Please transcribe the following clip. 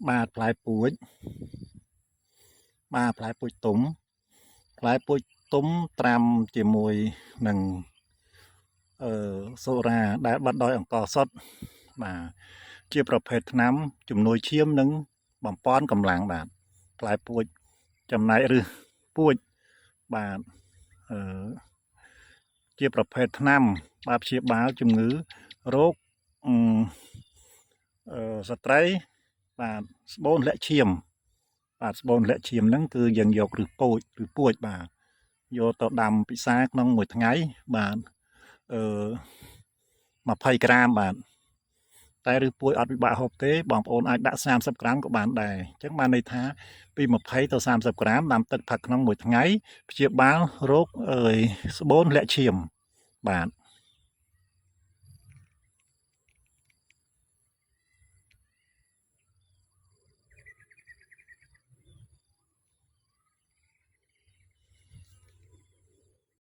បាទផ្លែពួចបាទផ្លែពួចទុំផ្លែពួចទុំត្រាំជាមួយនឹងសូរ៉ាដែលបាត់ដោយអង្ករសុទ្ធបាទជាប្រភេទថ្នាំជំនួយឈាមនិងបំប៉នកម្លាំងបាទផ្លែពួចចំណែកឬពួចបាទជាប្រភេទថ្នាំបាទព្យាបាលជំងឺរោគស្ត្រីបាទស្បូនលាក់ឈាមបាទស្បូនលាក់ឈាមហ្នឹងគឺយើងយកឬពោចឬពួចបាទយកទៅដាំពិសាក្នុងមួយថ្ងៃបាទ20 ក្រាមបាទតែឬពួយអត់ពិបាកហូបទេបងប្អូនអាចដាក់30 ក្រាមក៏បានដែរអញ្ចឹងបានន័យថាពី20ទៅ30 ក្រាមដាំទឹកផឹកក្នុងមួយថ្ងៃព្យាបាលរោគស្បូនលាក់ឈាមបាទ